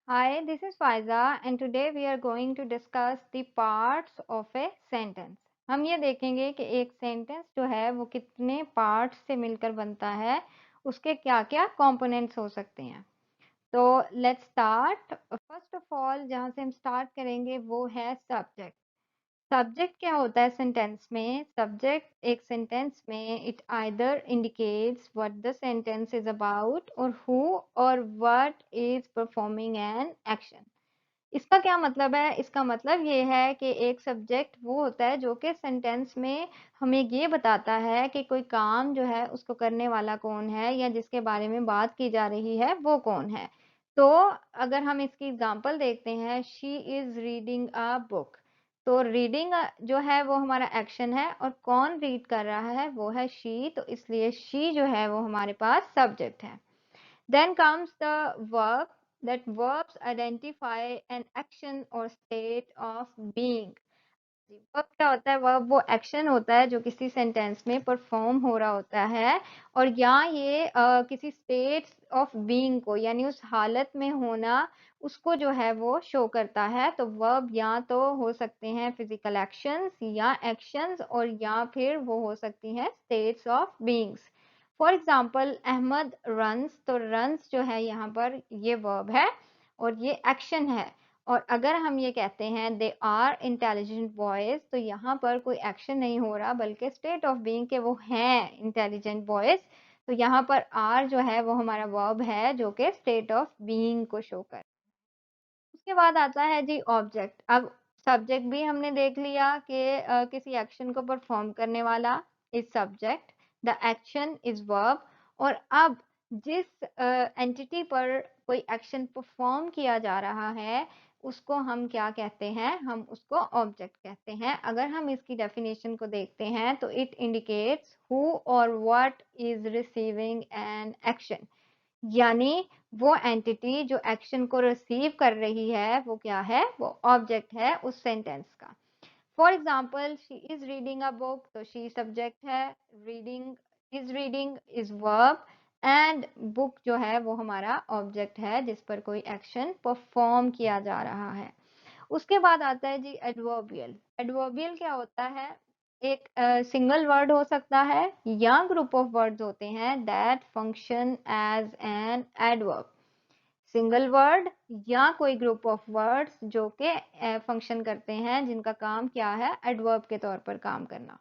Hi, this is Faiza and today we are going to discuss the parts of a sentence. हम ये देखेंगे कि एक sentence जो है वो कितने पार्ट्स से मिलकर बनता है, उसके क्या-क्या कंपोनेंट्स हो सकते हैं। तो let's start. First of all जहाँ से हम स्टार्ट करेंगे वो है सब्जेक्ट। सब्जेक्ट क्या होता है सेंटेंस में? सब्जेक्ट एक सेंटेंस में it either indicates what the sentence is about और हु और what is performing an action. इसका क्या मतलब है? इसका मतलब ये है कि एक सब्जेक्ट वो होता है जो कि सेंटेंस में हमें ये बताता है कि कोई काम जो है उसको करने वाला कौन है या जिसके बारे में बात की जा रही है वो कौन है। तो अगर हम इसकी एग्जांपल देखते हैं, she is reading a book. तो रीडिंग जो है वो हमारा एक्शन है और कौन रीड कर रहा है वो है शी, तो इसलिए शी जो है वो हमारे पास सब्जेक्ट है। Then comes the verb. That verbs identify an action or state of being. Verb क्या होता है? वर्ब वो एक्शन होता है जो किसी सेंटेंस में परफॉर्म हो रहा होता है और या ये किसी स्टेट ऑफ बीइंग को यानी उस हालत में होना उसको जो है वो शो करता है। तो वर्ब या तो हो सकते हैं फिजिकल एक्शंस या एक्शंस और या फिर वो हो सकती हैं states of beings. For example Ahmad runs, तो रन्स जो है यहाँ पर ये वर्ब है और ये एक्शन है। और अगर हम ये कहते हैं दे आर इंटेलिजेंट बॉयज, तो यहाँ पर कोई एक्शन नहीं हो रहा बल्कि स्टेट ऑफ बीइंग के वो हैं इंटेलिजेंट बॉयज। तो यहाँ पर आर जो है वो हमारा वर्ब है जो कि स्टेट ऑफ बीइंग को शो कर। उसके बाद आता है जी ऑब्जेक्ट। अब सब्जेक्ट भी हमने देख लिया कि किसी एक्शन को परफॉर्म करने वाला is subject, the action is verb. और अब जिस एंटिटी पर कोई एक्शन परफॉर्म किया जा रहा है उसको हम क्या कहते हैं? हम उसको ऑब्जेक्ट कहते हैं। अगर हम इसकी डेफिनेशन को देखते हैं तो इट इंडिकेट्स हु और what is receiving an action, यानी वो एंटिटी जो एक्शन को रिसीव कर रही है वो क्या है? वो ऑब्जेक्ट है उस सेंटेंस का। For example she is reading a book, तो शी सब्जेक्ट है, reading is verb and book जो है वो हमारा ऑब्जेक्ट है जिस पर कोई एक्शन परफॉर्म किया जा रहा है। उसके बाद आता है जी एडवर्बियल। एडवर्बियल क्या होता है? एक सिंगल वर्ड हो सकता है या ग्रुप ऑफ वर्ड्स होते हैं that function as an adverb. Single word या कोई ग्रुप ऑफ वर्ड्स जो कि फंक्शन करते हैं जिनका काम क्या है? एडवर्ब के तौर पर काम करना।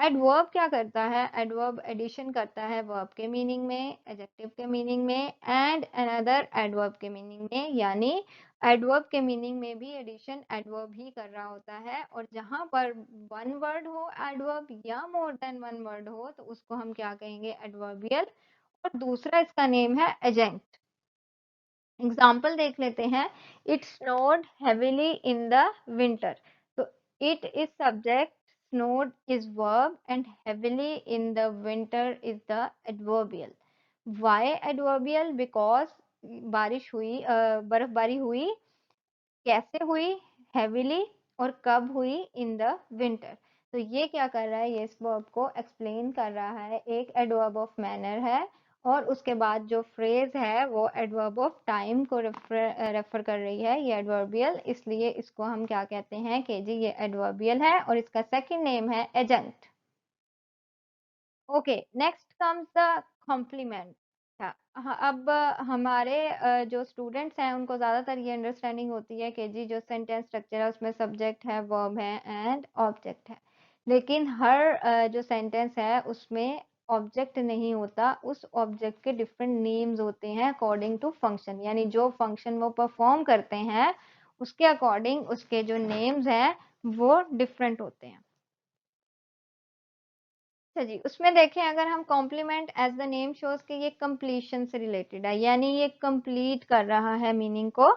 एडवर्ब क्या करता है? एडवर्ब एडिशन करता है वर्ब के मीनिंग में, एडजेक्टिव के मीनिंग में एंड अनदर एडवर्ब के मीनिंग में। यानी एडवर्ब के मीनिंग में भी एडिशन एडवर्ब ही कर रहा होता है और जहां पर वन वर्ड हो एडवर्ब या मोर देन वन वर्ड हो तो उसको हम क्या कहेंगे? एडवर्बियल। और दूसरा इसका नेम है एजेंट। एग्जाम्पल देख लेते हैं। It snowed heavily in the winter, तो it is subject, snowed is verb and heavily in the winter is the adverbial. Why adverbial? Because बारिश हुई, बर्फबारी हुई। कैसे हुई? हेविली। और कब हुई? इन द विंटर। तो ये क्या कर रहा है? ये इस वर्ब को एक्सप्लेन कर रहा है, एक एडवर्ब ऑफ मैनर है। और उसके बाद जो फ्रेज है वो एडवर्ब ऑफ टाइम को रेफर कर रही है, ये एडवर्बियल। इसलिए इसको हम क्या कहते हैं कि जी ये एडवर्बियल है और इसका सेकंड नेम है agent. Okay, next comes the complement. हाँ, अब हमारे जो स्टूडेंट्स हैं उनको ज़्यादातर ये अंडरस्टैंडिंग होती है कि जी जो सेंटेंस स्ट्रक्चर है उसमें सब्जेक्ट है, वर्ब है एंड ऑब्जेक्ट है। लेकिन हर जो सेंटेंस है उसमें ऑब्जेक्ट नहीं होता, उस ऑब्जेक्ट के डिफरेंट नेम्स होते हैं अकॉर्डिंग टू फंक्शन। यानी जो फंक्शन वो परफॉर्म करते हैं उसके अकॉर्डिंग उसके जो नेम्स हैं वो डिफरेंट होते हैं। अच्छा जी, उसमें देखें अगर हम complement as the name shows के ये कंप्लीशन से रिलेटेड है, यानी ये कंप्लीट कर रहा है मीनिंग को।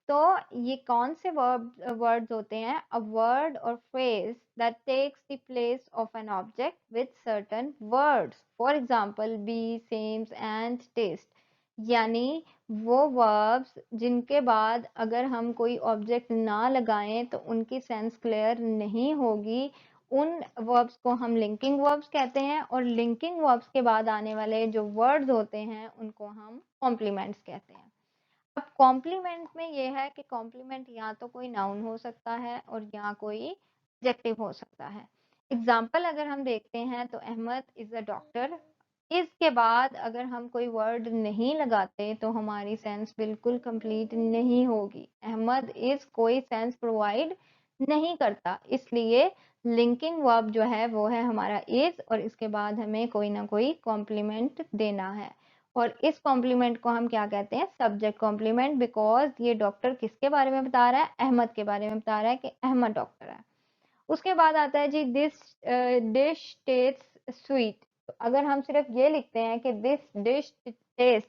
तो ये कौन से वर्ड्स होते हैं? अ वर्ड और phrase that takes the place of an object with certain words. For example be, seems and taste. यानी वो वर्ब्स जिनके बाद अगर हम कोई ऑब्जेक्ट ना लगाएं तो उनकी सेंस क्लियर नहीं होगी, उन वर्ब्स को हम लिंकिंग वर्ब्स कहते हैं। और लिंकिंग वर्ब्स के बाद आने वाले जो वर्ड्स होते हैं उनको हम कॉम्प्लीमेंट्स कहते हैं। अब कॉम्प्लीमेंट में ये है कि कॉम्प्लीमेंट या तो कोई नाउन हो सकता है और या कोई एडजेक्टिव हो सकता है। एग्जाम्पल अगर हम देखते हैं तो अहमद इज अ डॉक्टर, इसके बाद अगर हम कोई वर्ड नहीं लगाते तो हमारी सेंस बिल्कुल कंप्लीट नहीं होगी। अहमद इज कोई सेंस प्रोवाइड नहीं करता, इसलिए लिंकिंग वर्ब जो है वो है हमारा इज, और इसके बाद हमें कोई ना कोई कॉम्प्लीमेंट देना है। और इस कॉम्प्लीमेंट को हम क्या कहते हैं? सब्जेक्ट कॉम्प्लीमेंट, बिकॉज ये डॉक्टर किसके बारे में बता रहा है? अहमद के बारे में बता रहा है कि अहमद डॉक्टर है। उसके बाद आता है जी दिस डिश टेस्ट्स स्वीट। तो अगर हम सिर्फ ये लिखते हैं कि दिस डिश टेस्ट,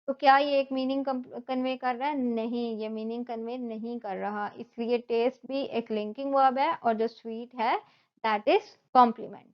तो क्या ये एक मीनिंग कन्वे कर रहा है? नहीं, ये मीनिंग कन्वे नहीं कर रहा, इसलिए टेस्ट भी एक लिंकिंग वर्ब है और जो स्वीट है दैट इज कॉम्प्लीमेंट।